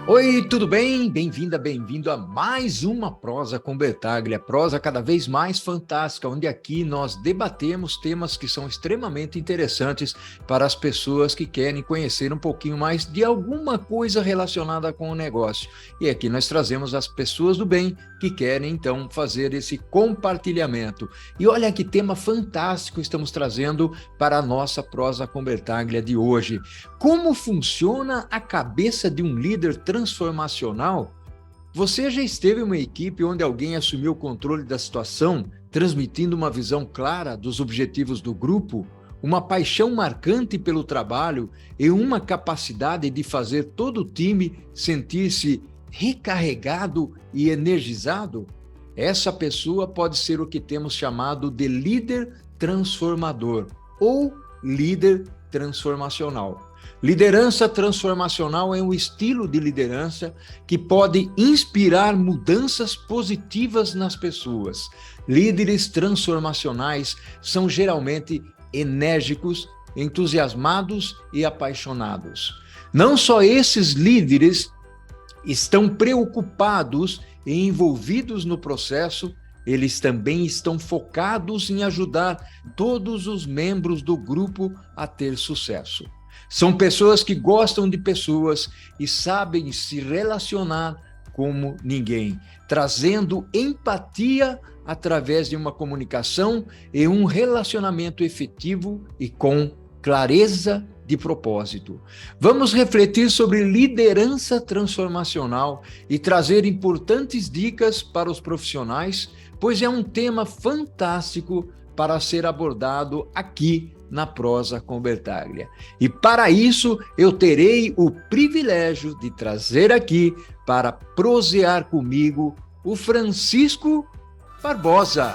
Oi, tudo bem? Bem-vinda, bem-vindo a mais uma Prosa com Bertaglia, prosa cada vez mais fantástica, onde aqui nós debatemos temas que são extremamente interessantes para as pessoas que querem conhecer um pouquinho mais de alguma coisa relacionada com o negócio. E aqui nós trazemos as pessoas do bem que querem, então, fazer esse compartilhamento. E olha que tema fantástico estamos trazendo para a nossa Prosa com Bertaglia de hoje. Como funciona a cabeça de um líder transformacional? Você já esteve em uma equipe onde alguém assumiu o controle da situação, transmitindo uma visão clara dos objetivos do grupo, uma paixão marcante pelo trabalho e uma capacidade de fazer todo o time sentir-se recarregado e energizado? Essa pessoa pode ser o que temos chamado de líder transformador ou líder transformacional. Liderança transformacional é um estilo de liderança que pode inspirar mudanças positivas nas pessoas. Líderes transformacionais são geralmente enérgicos, entusiasmados e apaixonados. Não só esses líderes estão preocupados e envolvidos no processo, eles também estão focados em ajudar todos os membros do grupo a ter sucesso. São pessoas que gostam de pessoas e sabem se relacionar como ninguém, trazendo empatia através de uma comunicação e um relacionamento efetivo e com clareza de propósito. Vamos refletir sobre liderança transformacional e trazer importantes dicas para os profissionais, pois é um tema fantástico para ser abordado aqui na Prosa com Bertaglia. E para isso, eu terei o privilégio de trazer aqui para prosear comigo o Francisco Barbosa.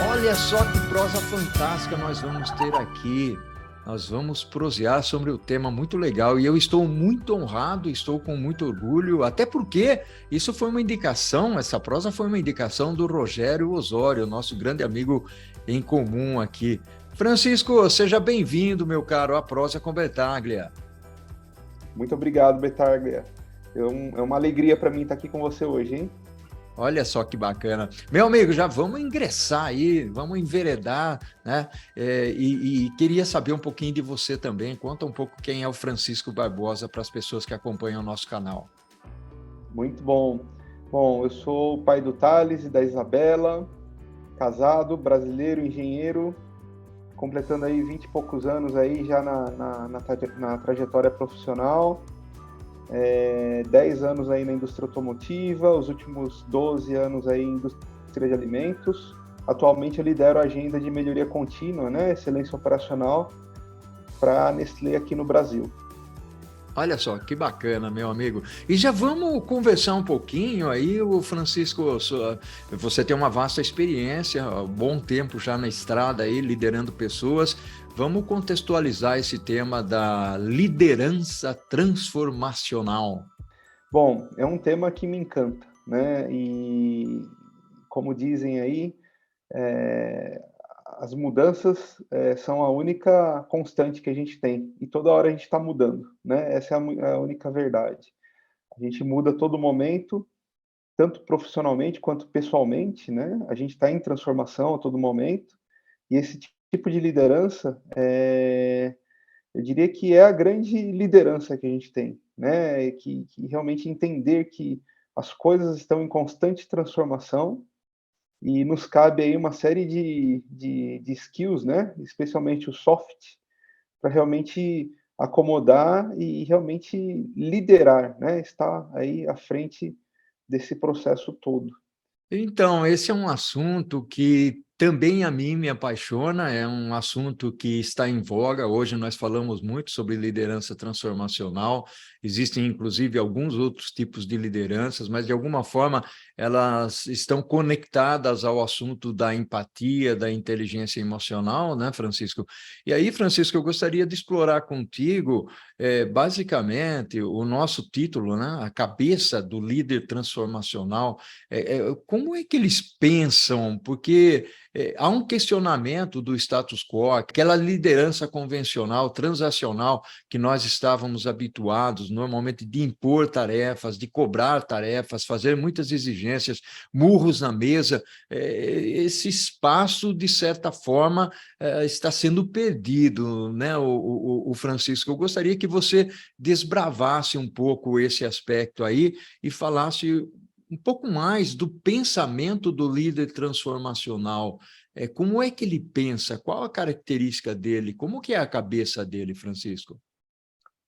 Olha só que prosa fantástica nós vamos ter aqui. Nós vamos prosear sobre o tema muito legal e eu estou muito honrado, estou com muito orgulho, até porque isso foi uma indicação, essa prosa foi uma indicação do Rogério Osório, nosso grande amigo em comum aqui. Francisco, seja bem-vindo, meu caro, à Prosa com Bertaglia. Muito obrigado, Bertaglia. É uma alegria para mim estar aqui com você hoje, hein? Olha só que bacana. Meu amigo, já vamos ingressar aí, vamos enveredar, né? E queria saber um pouquinho de você também. Conta um pouco quem é o Francisco Barbosa para as pessoas que acompanham o nosso canal. Muito bom. Bom, eu sou o pai do Thales e da Isabela, casado, brasileiro, engenheiro, completando aí 20 e poucos anos aí já na trajetória profissional. 10 anos aí na indústria automotiva, os últimos 12 anos aí em indústria de alimentos. Atualmente eu lidero a agenda de melhoria contínua, né, excelência operacional, para a Nestlé aqui no Brasil. Olha só, que bacana, meu amigo. E já vamos conversar um pouquinho aí, o Francisco, você tem uma vasta experiência, bom tempo já na estrada aí, liderando pessoas. Vamos contextualizar esse tema da liderança transformacional. Bom, é um tema que me encanta, né? E como dizem aí, as mudanças são a única constante que a gente tem. E toda hora a gente está mudando, né? Essa é a única verdade. A gente muda a todo momento, tanto profissionalmente quanto pessoalmente, né? A gente está em transformação a todo momento. E esse tipo de liderança, eu diria que é a grande liderança que a gente tem, né? Que realmente entender que as coisas estão em constante transformação e nos cabe aí uma série de skills, né? Especialmente o soft, para realmente acomodar e realmente liderar, né? Estar aí à frente desse processo todo. Então, esse é um assunto que também a mim me apaixona, é um assunto que está em voga. Hoje nós falamos muito sobre liderança transformacional, existem inclusive alguns outros tipos de lideranças, mas de alguma forma elas estão conectadas ao assunto da empatia, da inteligência emocional, né, Francisco? E aí, Francisco, eu gostaria de explorar contigo, basicamente, o nosso título, né, a cabeça do líder transformacional. Como é que eles pensam? Porque há um questionamento do status quo, aquela liderança convencional, transacional, que nós estávamos habituados, normalmente, de impor tarefas, de cobrar tarefas, fazer muitas exigências, murros na mesa. Esse espaço, de certa forma, está sendo perdido, né, o Francisco? Eu gostaria que você desbravasse um pouco esse aspecto aí e falasse um pouco mais do pensamento do líder transformacional. Como é que ele pensa? Qual a característica dele? Como que é a cabeça dele, Francisco?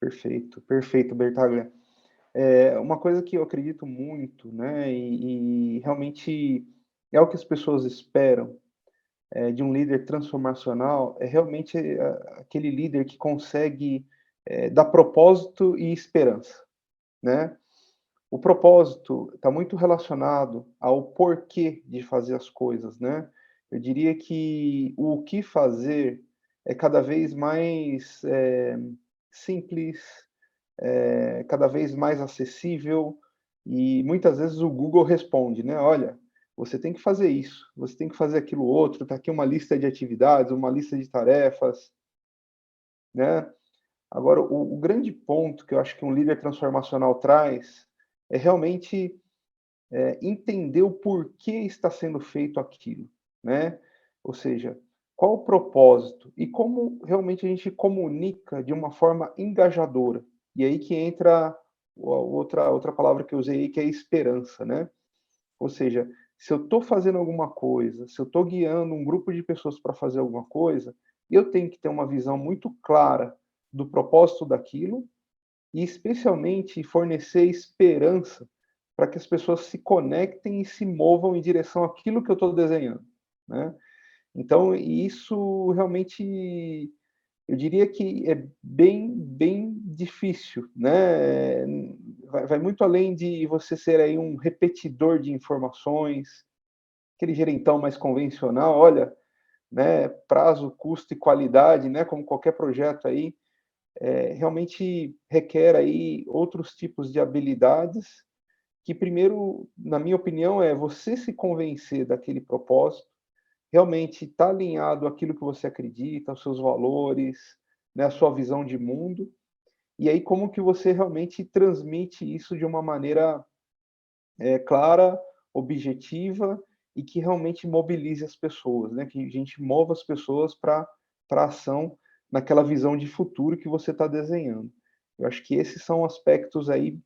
Perfeito, perfeito, Bertaglia. Uma coisa que eu acredito muito, né, e realmente é o que as pessoas esperam de um líder transformacional, é realmente aquele líder que consegue dar propósito e esperança, né? O propósito está muito relacionado ao porquê de fazer as coisas, né? Eu diria que o que fazer é cada vez mais simples, cada vez mais acessível, e muitas vezes o Google responde, né? Olha, você tem que fazer isso, você tem que fazer aquilo outro, está aqui uma lista de atividades, uma lista de tarefas, né? Agora, o grande ponto que eu acho que um líder transformacional traz é realmente entender o porquê está sendo feito aquilo, né? Ou seja, qual o propósito e como realmente a gente comunica de uma forma engajadora. E aí que entra a outra palavra que eu usei aí, que é esperança, né? Ou seja, se eu estou fazendo alguma coisa, se eu estou guiando um grupo de pessoas para fazer alguma coisa, eu tenho que ter uma visão muito clara do propósito daquilo e, especialmente, fornecer esperança para que as pessoas se conectem e se movam em direção àquilo que eu estou desenhando, né? Então, isso realmente, eu diria que é bem difícil, né? Vai muito além de você ser aí um repetidor de informações, aquele gerentão mais convencional, olha, né, prazo, custo e qualidade, né, como qualquer projeto aí, realmente requer aí outros tipos de habilidades que primeiro, na minha opinião, é você se convencer daquele propósito, realmente estar alinhado àquilo que você acredita, aos seus valores, né, à sua visão de mundo, e aí como que você realmente transmite isso de uma maneira clara, objetiva e que realmente mobilize as pessoas, né, que a gente mova as pessoas para ação naquela visão de futuro que você está desenhando. Eu acho que esses são aspectos aí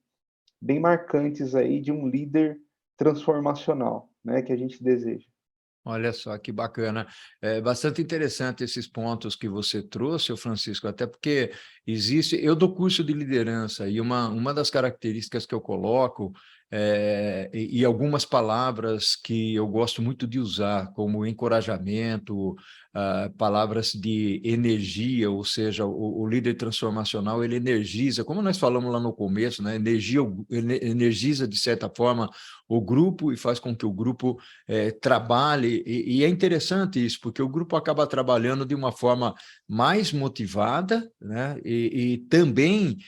bem marcantes aí de um líder transformacional, né, que a gente deseja. Olha só que bacana. É bastante interessante esses pontos que você trouxe, ô Francisco, até porque eu dou curso de liderança e uma das características que eu coloco e algumas palavras que eu gosto muito de usar, como encorajamento, palavras de energia, ou seja, o líder transformacional, ele energiza, como nós falamos lá no começo, né? Energiza, de certa forma, o grupo e faz com que o grupo trabalhe, e é interessante isso, porque o grupo acaba trabalhando de uma forma mais motivada, né? E também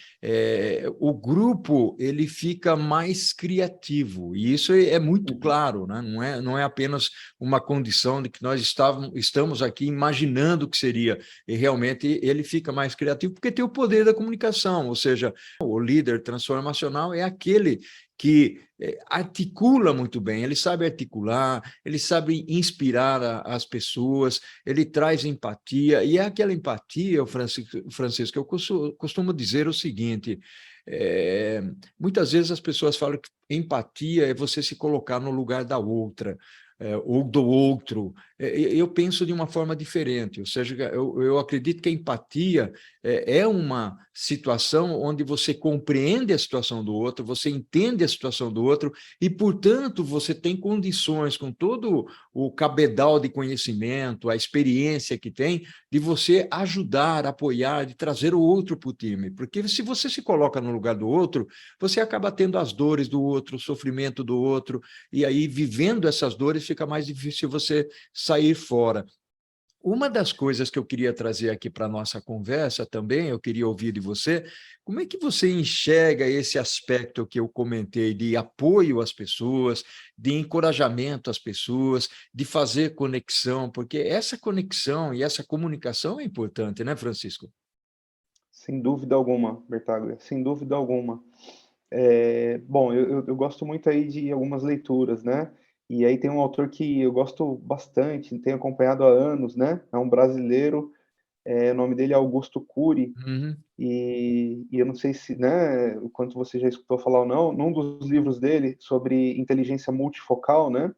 o grupo ele fica mais criativo, e isso é muito Uhum. claro, né? Não é apenas uma condição de que nós estamos aqui imaginando o que seria, e realmente ele fica mais criativo, porque tem o poder da comunicação, ou seja, o líder transformacional é aquele que articula muito bem, ele sabe articular, ele sabe inspirar as pessoas, ele traz empatia, e é aquela empatia, Francisco, eu costumo dizer o seguinte, muitas vezes as pessoas falam que empatia é você se colocar no lugar da outra, ou do outro. Eu penso de uma forma diferente, ou seja, eu acredito que a empatia é uma situação onde você compreende a situação do outro, você entende a situação do outro e, portanto, você tem condições, com todo o cabedal de conhecimento, a experiência que tem, de você ajudar, apoiar, de trazer o outro para o time. Porque se você se coloca no lugar do outro, você acaba tendo as dores do outro, o sofrimento do outro, e aí, vivendo essas dores, fica mais difícil você sair fora. Uma das coisas que eu queria trazer aqui para a nossa conversa também, eu queria ouvir de você, como é que você enxerga esse aspecto que eu comentei de apoio às pessoas, de encorajamento às pessoas, de fazer conexão, porque essa conexão e essa comunicação é importante, né, Francisco? Sem dúvida alguma, Bertaglia, sem dúvida alguma. Bom, eu gosto muito aí de algumas leituras, né? E aí tem um autor que eu gosto bastante, tenho acompanhado há anos, né? É um brasileiro, o nome dele é Augusto Cury, Uhum, e eu não sei se, né, o quanto você já escutou falar ou não, num dos livros dele sobre inteligência multifocal, né?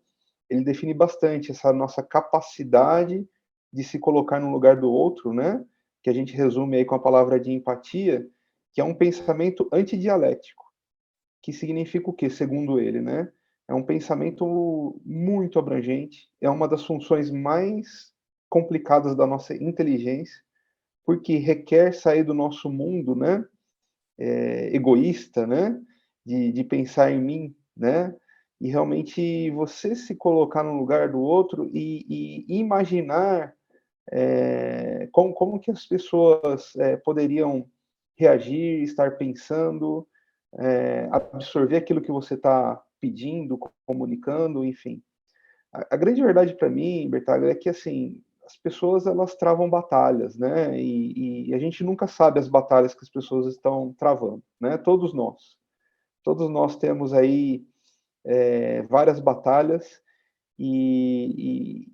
Ele define bastante essa nossa capacidade de se colocar no lugar do outro, né? Que a gente resume aí com a palavra de empatia, que é um pensamento antidialético, que significa o quê, segundo ele, né? É um pensamento muito abrangente, é uma das funções mais complicadas da nossa inteligência, porque requer sair do nosso mundo, né? Egoísta, né? De pensar em mim, né? E realmente você se colocar no lugar do outro e imaginar como que as pessoas poderiam reagir, estar pensando, absorver aquilo que você está pedindo, comunicando, enfim. A grande verdade para mim, Bertaglia, é que assim as pessoas elas travam batalhas, né? E a gente nunca sabe as batalhas que as pessoas estão travando, né? Todos nós temos aí várias batalhas e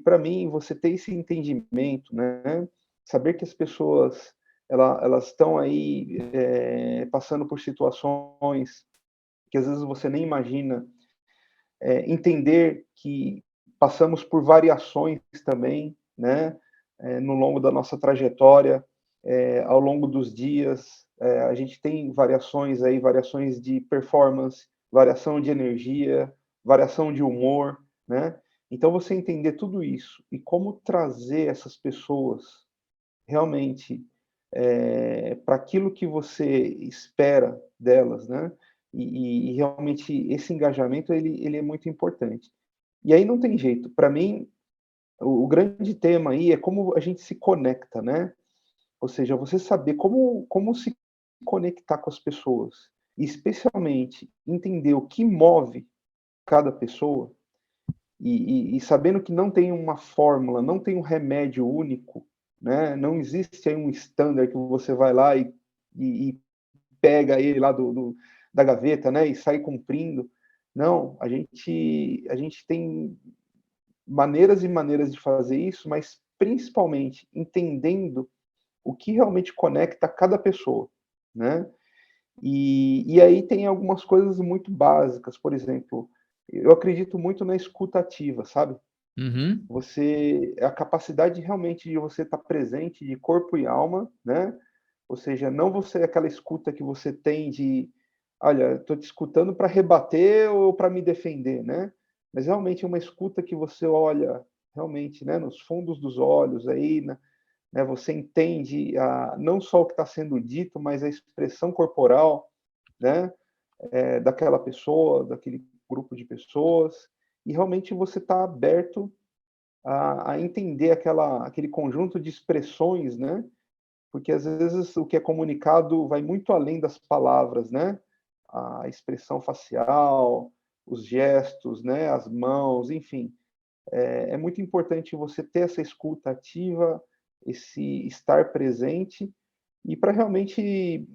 para mim você ter esse entendimento, né? Saber que as pessoas elas estão aí passando por situações que às vezes você nem imagina, entender que passamos por variações também, né? No longo da nossa trajetória, ao longo dos dias, a gente tem variações aí, variações de performance, variação de energia, variação de humor, né? Então você entender tudo isso e como trazer essas pessoas realmente para aquilo que você espera delas, né? E realmente esse engajamento ele é muito importante. E aí não tem jeito. Para mim, o grande tema aí é como a gente se conecta, né? Ou seja, você saber como se conectar com as pessoas, e especialmente entender o que move cada pessoa, e sabendo que não tem uma fórmula, não tem um remédio único, né? Não existe aí um standard que você vai lá e pega ele lá da gaveta, né? E sai cumprindo. Não, a gente tem maneiras e maneiras de fazer isso, mas principalmente entendendo o que realmente conecta cada pessoa, né? E aí tem algumas coisas muito básicas, por exemplo, eu acredito muito na escuta ativa, sabe? uhum. Você a capacidade realmente de você estar presente de corpo e alma, né? Ou seja, não você aquela escuta que você tem de, olha, estou te escutando para rebater ou para me defender, né? Mas realmente é uma escuta que você olha realmente, né, nos fundos dos olhos aí, né, você entende não só o que está sendo dito, mas a expressão corporal, né, daquela pessoa, daquele grupo de pessoas, e realmente você está aberto a entender aquele conjunto de expressões, né? Porque às vezes o que é comunicado vai muito além das palavras, né? A expressão facial, os gestos, né? As mãos, enfim. É muito importante você ter essa escuta ativa, esse estar presente, e para realmente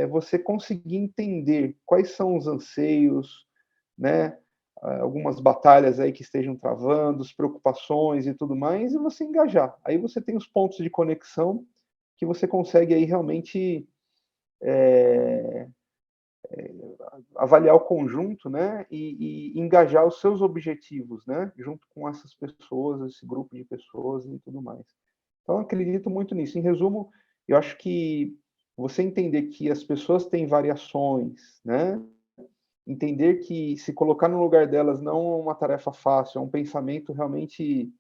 você conseguir entender quais são os anseios, né? Algumas batalhas aí que estejam travando, as preocupações e tudo mais, e você engajar. Aí você tem os pontos de conexão que você consegue aí realmente é, avaliar o conjunto, né, e engajar os seus objetivos, né, junto com essas pessoas, esse grupo de pessoas e tudo mais. Então, eu acredito muito nisso. Em resumo, eu acho que você entender que as pessoas têm variações, né, entender que se colocar no lugar delas não é uma tarefa fácil, é um pensamento realmente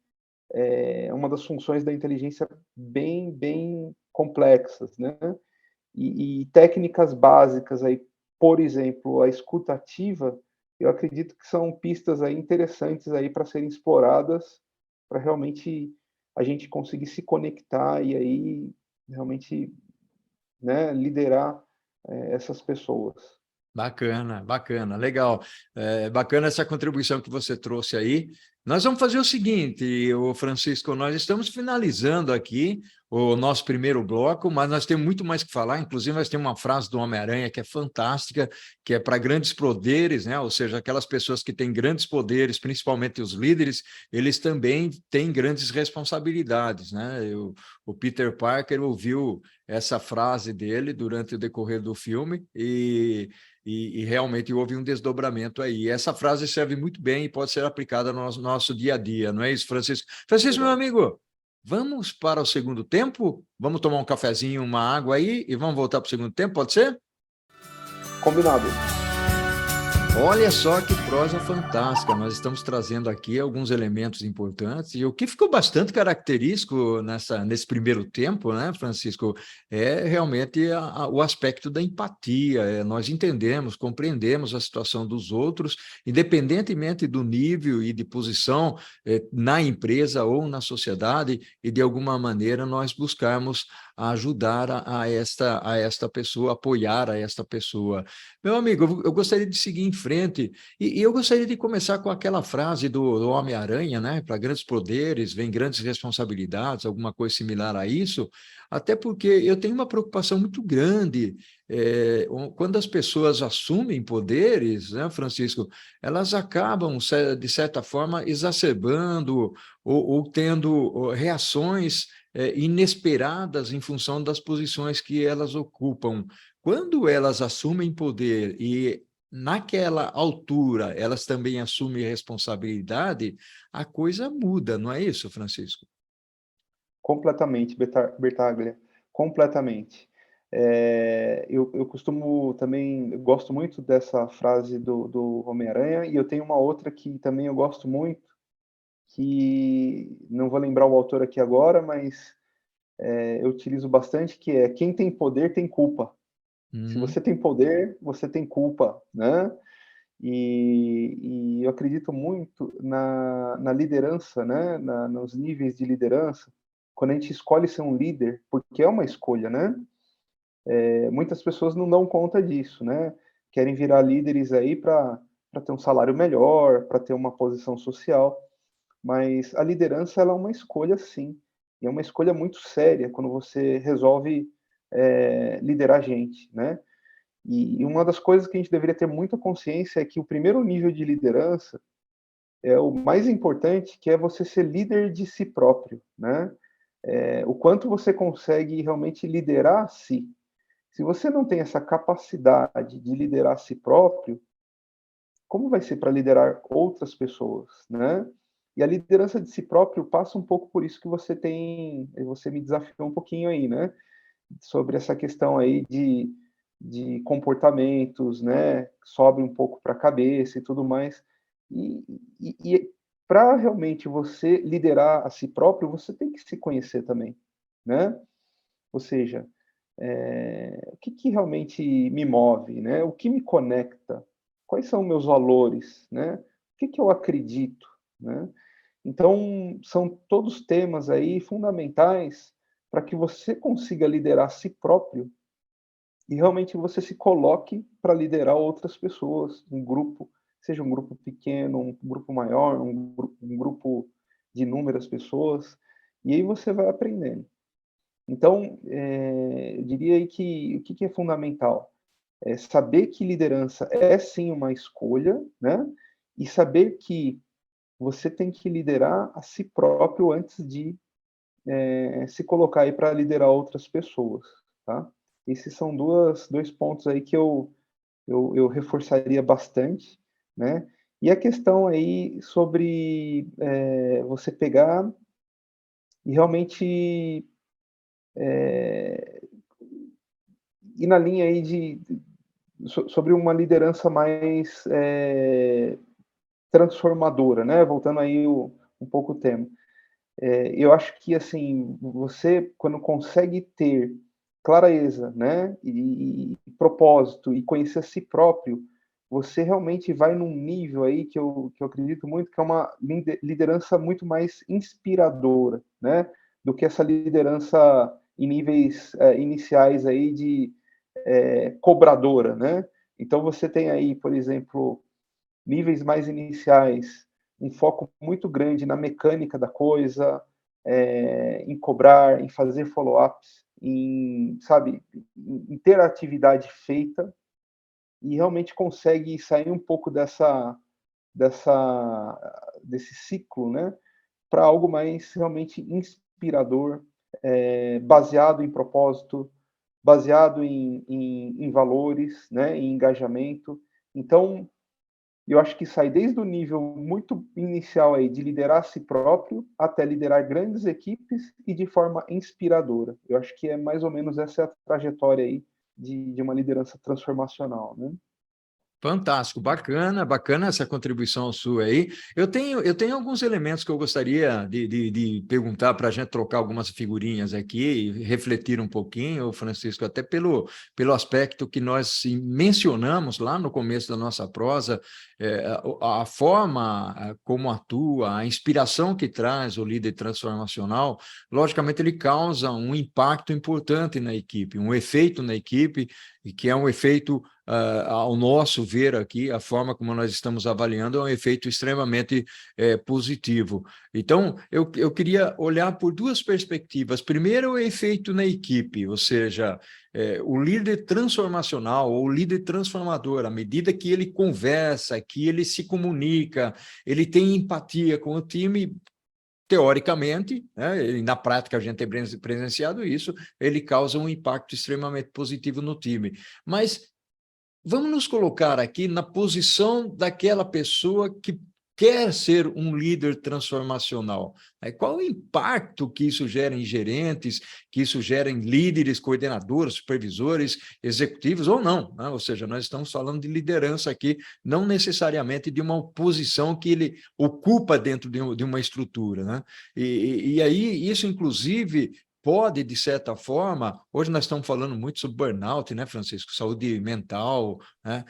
uma das funções da inteligência bem complexas, né? E técnicas básicas aí, por exemplo, a escuta ativa, eu acredito que são pistas aí interessantes aí para serem exploradas, para realmente a gente conseguir se conectar e aí realmente, né, liderar essas pessoas. Bacana, bacana, legal. Bacana essa contribuição que você trouxe aí. Nós vamos fazer o seguinte, o Francisco, nós estamos finalizando aqui o nosso primeiro bloco, mas nós temos muito mais que falar. Inclusive, nós temos uma frase do Homem-Aranha que é fantástica, que é para grandes poderes, né? Ou seja, aquelas pessoas que têm grandes poderes, principalmente os líderes, eles também têm grandes responsabilidades, né? O Peter Parker ouviu essa frase dele durante o decorrer do filme e realmente houve um desdobramento aí. Essa frase serve muito bem e pode ser aplicada no nosso dia a dia, não é isso, Francisco? Francisco, meu Verdade. amigo, vamos para o segundo tempo? Vamos tomar um cafezinho, uma água aí e vamos voltar para o segundo tempo, pode ser? Combinado. Olha só que prosa fantástica, nós estamos trazendo aqui alguns elementos importantes, e o que ficou bastante característico nesse primeiro tempo, né, Francisco, é realmente o aspecto da empatia. Nós entendemos, compreendemos a situação dos outros, independentemente do nível e de posição na empresa ou na sociedade, e de alguma maneira nós buscarmos ajudar a esta pessoa, apoiar a esta pessoa. Meu amigo, eu gostaria de seguir em frente, e eu gostaria de começar com aquela frase do Homem-Aranha, né? Para grandes poderes, vem grandes responsabilidades, alguma coisa similar a isso, até porque eu tenho uma preocupação muito grande. Quando as pessoas assumem poderes, né, Francisco, elas acabam, de certa forma, exacerbando ou tendo reações inesperadas em função das posições que elas ocupam. Quando elas assumem poder e naquela altura elas também assumem responsabilidade, a coisa muda, não é isso, Francisco? Completamente, Bertaglia, completamente. Eu costumo também, eu gosto muito dessa frase do Homem-Aranha, e eu tenho uma outra que também eu gosto muito, que não vou lembrar o autor aqui agora, mas eu utilizo bastante, que é: quem tem poder tem culpa. Se Uhum. você tem poder, você tem culpa, né? E eu acredito muito na liderança, né? Nos níveis de liderança, quando a gente escolhe ser um líder, porque é uma escolha, né? Muitas pessoas não dão conta disso, né? Querem virar líderes aí para ter um salário melhor, para ter uma posição social, mas a liderança ela é uma escolha, sim, e é uma escolha muito séria quando você resolve liderar gente, né? E uma das coisas que a gente deveria ter muita consciência é que o primeiro nível de liderança é o mais importante, que é você ser líder de si próprio, né? O quanto você consegue realmente liderar a si. Se você não tem essa capacidade de liderar a si próprio, como vai ser para liderar outras pessoas, né? E a liderança de si próprio passa um pouco por isso que você me desafiou um pouquinho aí, né? Sobre essa questão aí de comportamentos, né? Sobe um pouco para a cabeça e tudo mais. E para realmente você liderar a si próprio, você tem que se conhecer também, né? Ou seja, o que que realmente me move, né? O que me conecta? Quais são meus valores, né? O que que eu acredito, né? Então, são todos temas aí fundamentais para que você consiga liderar a si próprio e realmente você se coloque para liderar outras pessoas, um grupo, seja um grupo pequeno, um grupo maior, um grupo de inúmeras pessoas, e aí você vai aprendendo. Então, eu diria aí que o que que é fundamental? É saber que liderança é sim uma escolha, né, e saber que você tem que liderar a si próprio antes de, se colocar aí para liderar outras pessoas, tá. Esses são 2 pontos aí que eu reforçaria bastante, né. E a questão aí sobre, você pegar e realmente, ir na linha aí sobre uma liderança mais, transformadora, né, voltando aí um pouco o tema. Eu acho que, assim, você quando consegue ter clareza, né, e propósito e conhecer a si próprio, você realmente vai num nível aí que eu acredito muito que é uma liderança muito mais inspiradora, né, do que essa liderança em níveis iniciais aí de cobradora, né? Então você tem aí, por exemplo, níveis mais iniciais, um foco muito grande na mecânica da coisa, em cobrar, em fazer follow-ups, em, sabe, em ter a atividade feita e realmente consegue sair um pouco desse ciclo, né, para algo mais realmente inspirador, baseado em propósito, baseado em valores, né, em engajamento. Então, eu acho que sai desde o nível muito inicial aí de liderar a si próprio, até liderar grandes equipes e de forma inspiradora. Eu acho que é mais ou menos essa a trajetória aí de uma liderança transformacional, né? Fantástico, bacana, bacana essa contribuição sua aí. Eu tenho alguns elementos que eu gostaria de perguntar para a gente trocar algumas figurinhas aqui e refletir um pouquinho, Francisco, até pelo aspecto que nós mencionamos lá no começo da nossa prosa, a forma como atua, a inspiração que traz o líder transformacional, logicamente ele causa um impacto importante na equipe, um efeito na equipe, e que é um efeito ao nosso ver aqui, a forma como nós estamos avaliando é um efeito extremamente positivo. Então, eu queria olhar por duas perspectivas. Primeiro, o efeito na equipe, ou seja, o líder transformacional ou o líder transformador, à medida que ele conversa, que ele se comunica, ele tem empatia com o time, teoricamente, né, e na prática a gente tem presenciado isso, ele causa um impacto extremamente positivo no time. Mas vamos nos colocar aqui na posição daquela pessoa que quer ser um líder transformacional. Qual o impacto que isso gera em gerentes, que isso gera em líderes, coordenadores, supervisores, executivos ou não, né? Ou seja, nós estamos falando de liderança aqui, não necessariamente de uma posição que ele ocupa dentro de uma estrutura, né? E aí, isso, inclusive, pode, de certa forma, hoje nós estamos falando muito sobre burnout, né, Francisco? Saúde mental, né?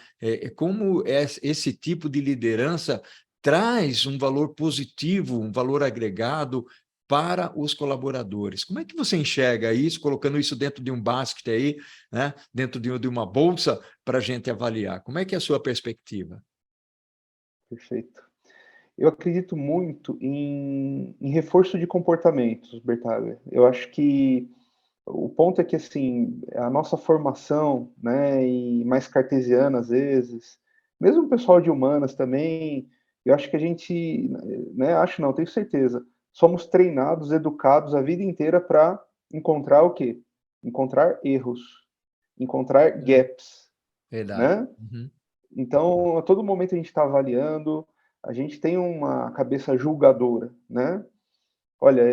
Como esse tipo de liderança traz um valor positivo, um valor agregado para os colaboradores. Como é que você enxerga isso, colocando isso dentro de um basket aí, né? Dentro de uma bolsa, para a gente avaliar? Como é que é a sua perspectiva? Perfeito. Eu acredito muito em reforço de comportamentos, Bertaglia. Eu acho que o ponto é que, assim, a nossa formação, né, e mais cartesiana às vezes, mesmo o pessoal de humanas também, eu acho que a gente, né, acho não, tenho certeza, somos treinados, educados a vida inteira para encontrar o quê? Encontrar erros, encontrar gaps, Verdade. né? Uhum. Então, a todo momento a gente está avaliando, a gente tem uma cabeça julgadora, né? Olha,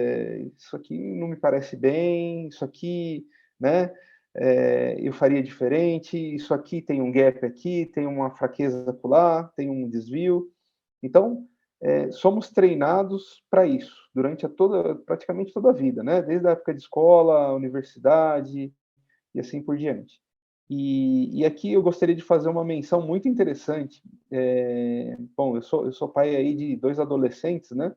isso aqui não me parece bem, isso aqui, né, eu faria diferente, isso aqui tem um gap aqui, tem uma fraqueza acolá, tem um desvio. Então, somos treinados para isso, durante praticamente toda a vida, né, desde a época de escola, universidade e assim por diante. E aqui eu gostaria de fazer uma menção muito interessante. Bom, eu sou pai aí de 2 adolescentes, né,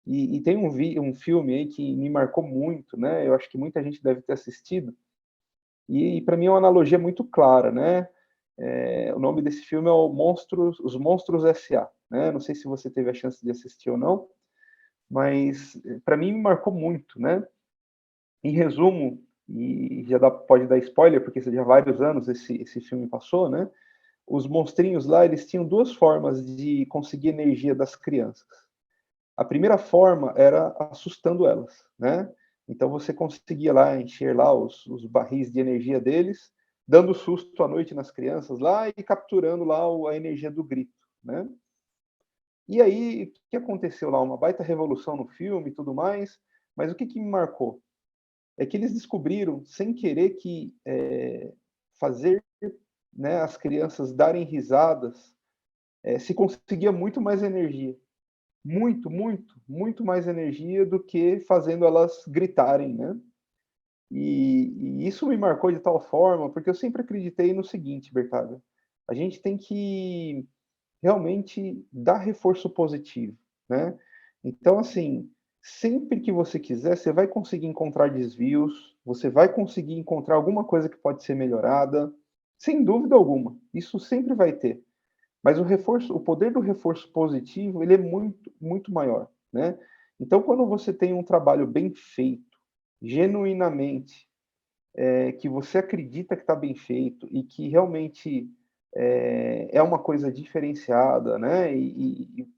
e tem um filme aí que me marcou muito, né, eu acho que muita gente deve ter assistido, e para mim é uma analogia muito clara, né, o nome desse filme é Os Monstros S.A., né, não sei se você teve a chance de assistir ou não, mas para mim me marcou muito, né. Em resumo, e pode dar spoiler, porque já há vários anos esse filme passou, né, os monstrinhos lá, eles tinham 2 formas de conseguir energia das crianças. A primeira forma era assustando elas, né. Então você conseguia lá encher lá os barris de energia deles, dando susto à noite nas crianças lá e capturando lá a energia do grito, né. E aí, o que aconteceu lá? Uma baita revolução no filme e tudo mais, mas o que me marcou? É que eles descobriram, sem querer, que, fazer, né, as crianças darem risadas, se conseguia muito mais energia. Muito, muito, muito mais energia do que fazendo elas gritarem, né. E isso me marcou de tal forma, porque eu sempre acreditei no seguinte, Bertaglia, a gente tem que realmente dar reforço positivo, né. Então, assim, sempre que você quiser, você vai conseguir encontrar desvios, você vai conseguir encontrar alguma coisa que pode ser melhorada, sem dúvida alguma. Isso sempre vai ter. Mas o poder do reforço positivo, ele é muito, muito maior, né? Então, quando você tem um trabalho bem feito, genuinamente, que você acredita que está bem feito e que realmente é uma coisa diferenciada, né? E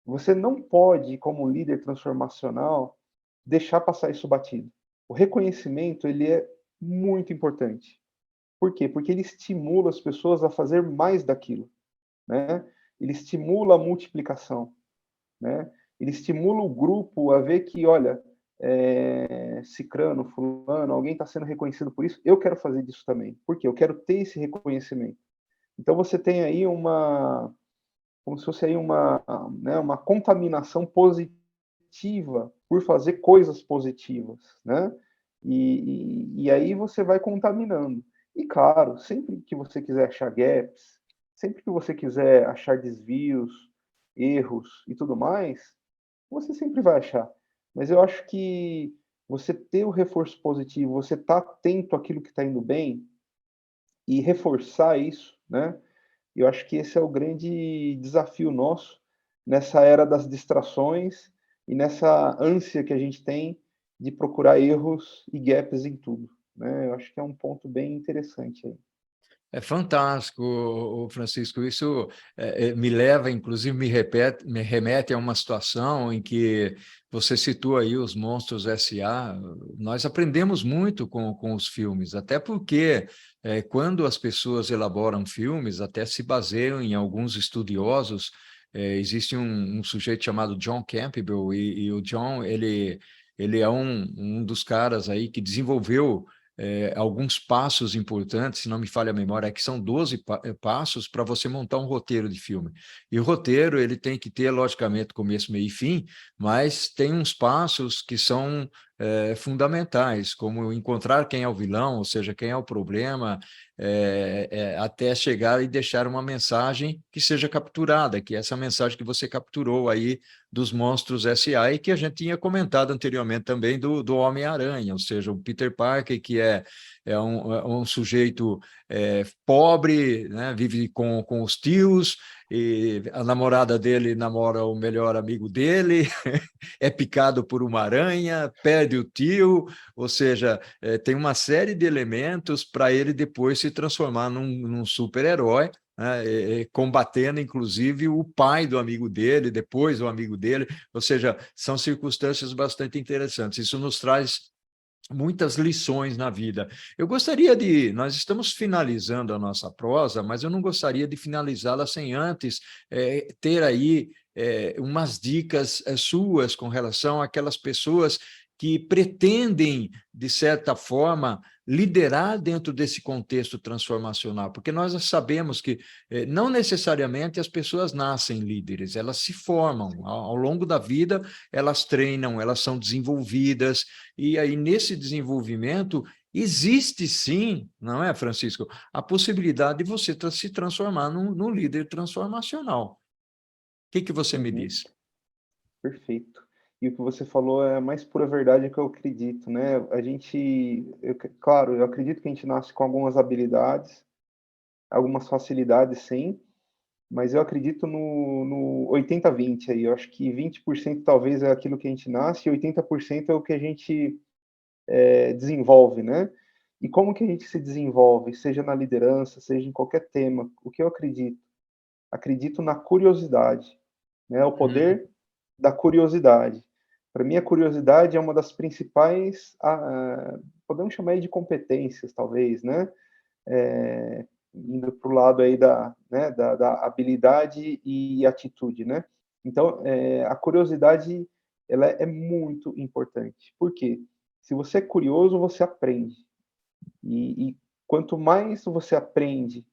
você não pode, como líder transformacional, deixar passar isso batido. O reconhecimento, ele é muito importante. Por quê? Porque ele estimula as pessoas a fazer mais daquilo, né? Ele estimula a multiplicação, né? Ele estimula o grupo a ver que, olha, cicrano, fulano, alguém está sendo reconhecido por isso, eu quero fazer disso também. Por quê? Eu quero ter esse reconhecimento. Então você tem aí como se fosse aí né, uma contaminação positiva por fazer coisas positivas, né? E aí você vai contaminando. E claro, sempre que você quiser achar gaps, sempre que você quiser achar desvios, erros e tudo mais, você sempre vai achar. Mas eu acho que você ter o reforço positivo, você estar atento àquilo que está indo bem e reforçar isso, né? Eu acho que esse é o grande desafio nosso nessa era das distrações e nessa ânsia que a gente tem de procurar erros e gaps em tudo, né? Eu acho que é um ponto bem interessante aí. É fantástico, Francisco. Isso me leva, inclusive, me remete a uma situação em que você citou aí os Monstros S.A. Nós aprendemos muito com os filmes, até porque quando as pessoas elaboram filmes, até se baseiam em alguns estudiosos. Existe um sujeito chamado John Campbell, e o John, ele é um dos caras aí que desenvolveu alguns passos importantes, se não me falha a memória, que são 12 passos para você montar um roteiro de filme. E o roteiro, ele tem que ter, logicamente, começo, meio e fim, mas tem uns passos que são fundamentais, como encontrar quem é o vilão, ou seja, quem é o problema, até chegar e deixar uma mensagem que seja capturada, que é essa mensagem que você capturou aí dos Monstros S.A. e que a gente tinha comentado anteriormente também do Homem-Aranha, ou seja, o Peter Parker, que é um sujeito pobre, né, vive com os tios, e a namorada dele namora o melhor amigo dele, é picado por uma aranha, perde o tio, ou seja, tem uma série de elementos para ele depois se transformar num super-herói, né, combatendo, inclusive, o pai do amigo dele, depois o amigo dele, ou seja, são circunstâncias bastante interessantes. Isso nos traz muitas lições na vida. Nós estamos finalizando a nossa prosa, mas eu não gostaria de finalizá-la sem antes ter aí umas dicas suas com relação àquelas pessoas que pretendem, de certa forma, liderar dentro desse contexto transformacional, porque nós sabemos que não necessariamente as pessoas nascem líderes, elas se formam ao longo da vida, elas treinam, elas são desenvolvidas, e aí nesse desenvolvimento existe sim, não é, Francisco, a possibilidade de você se transformar num líder transformacional. O que você me Uhum, diz? perfeito. E o que você falou é a mais pura verdade que eu acredito, né? Claro, eu acredito que a gente nasce com algumas habilidades, algumas facilidades, sim, mas eu acredito no 80-20 aí. Eu acho que 20% talvez é aquilo que a gente nasce e 80% é o que a gente desenvolve, né? E como que a gente se desenvolve, seja na liderança, seja em qualquer tema? O que eu acredito? Acredito na curiosidade, né? O Hum. poder da curiosidade. Para mim, a curiosidade é uma das principais, podemos chamar aí de competências, talvez, né? Indo para o lado aí né, da habilidade e atitude, né? Então, a curiosidade, ela é muito importante. Por quê? Se você é curioso, você aprende. E quanto mais você aprende,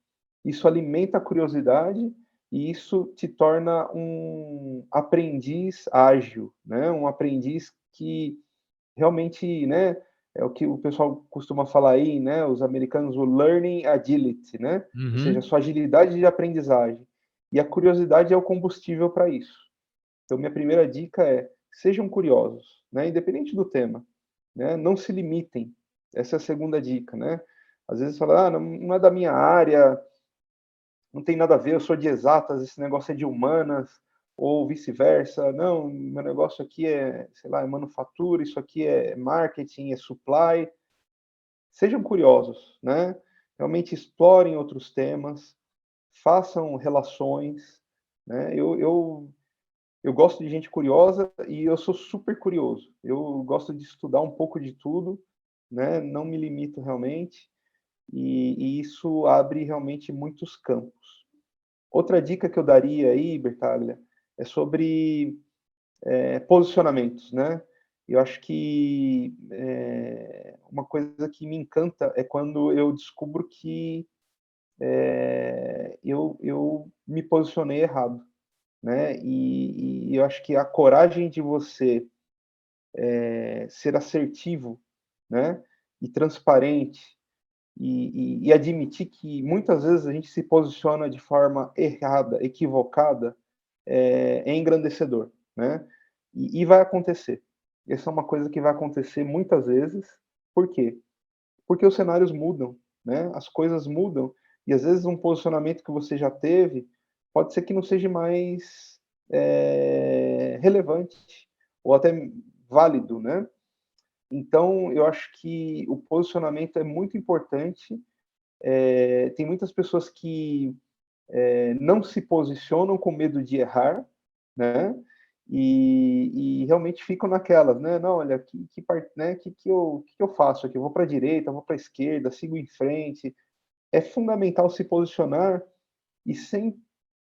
isso alimenta a curiosidade e isso te torna um aprendiz ágil, né? Um aprendiz que realmente, né, é o que o pessoal costuma falar aí, né, os americanos, o learning agility, né? Ou seja, a Uhum. sua agilidade de aprendizagem. E a curiosidade é o combustível para isso. Então, minha primeira dica é sejam curiosos, né? Independente do tema, né? Não se limitem. Essa é a segunda dica, né? Às vezes fala, não é da minha área, não tem nada a ver, eu sou de exatas, esse negócio é de humanas, ou vice-versa. Não, meu negócio aqui é, sei lá, é manufatura, isso aqui é marketing, é supply. Sejam curiosos, né? Realmente explorem outros temas, façam relações, né? Eu gosto de gente curiosa e eu sou super curioso. Eu gosto de estudar um pouco de tudo, né? Não me limito realmente, e isso abre realmente muitos campos. Outra dica que eu daria aí, Bertaglia, é sobre posicionamentos, né? Eu acho que uma coisa que me encanta é quando eu descubro que eu me posicionei errado, né? E eu acho que a coragem de você ser assertivo, né? E transparente e admitir que muitas vezes a gente se posiciona de forma errada, equivocada, é engrandecedor, né? E vai acontecer. Essa é uma coisa que vai acontecer muitas vezes. Por quê? Porque os cenários mudam, né? As coisas mudam e às vezes um posicionamento que você já teve pode ser que não seja mais relevante ou até válido, né? Então, eu acho que o posicionamento é muito importante. Tem muitas pessoas que não se posicionam com medo de errar, né? E realmente ficam naquelas, né? Não, olha, né? Que eu faço aqui? Eu vou para a direita, eu vou para a esquerda, sigo em frente. É fundamental se posicionar e sem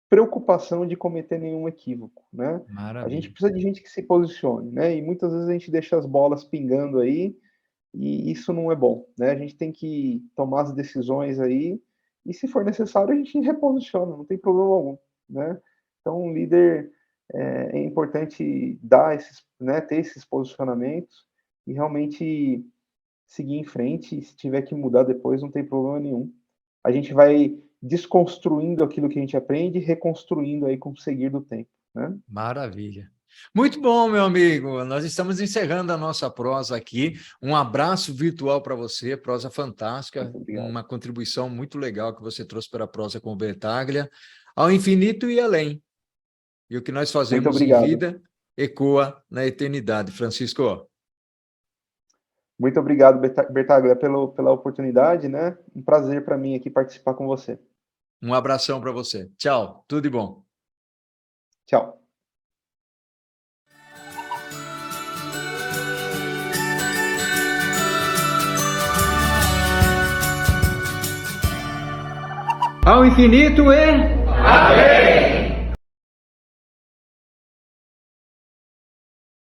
preocupação de cometer nenhum equívoco, né? A gente Maravilha. precisa de gente que se posicione, né? E muitas vezes a gente deixa as bolas pingando aí e isso não é bom, né? A gente tem que tomar as decisões aí e, se for necessário, a gente reposiciona, não tem problema algum, né? Então, um líder é importante dar esses, né, ter esses posicionamentos e realmente seguir em frente. E se tiver que mudar depois, não tem problema nenhum. A gente vai desconstruindo aquilo que a gente aprende e reconstruindo aí com o seguir do tempo, né? Maravilha. Muito bom, meu amigo. Nós estamos encerrando a nossa prosa aqui. Um abraço virtual para você, prosa fantástica, Muito obrigado. uma contribuição muito legal que você trouxe para a prosa com o Bertaglia, ao infinito e além. E o que nós Muito fazemos em obrigado. vida ecoa na eternidade. Francisco. Muito obrigado, Bertaglia, pela oportunidade, né? Um prazer para mim aqui participar com você. Um abração para você. Tchau, tudo de bom. Tchau. Ao infinito e... Amém!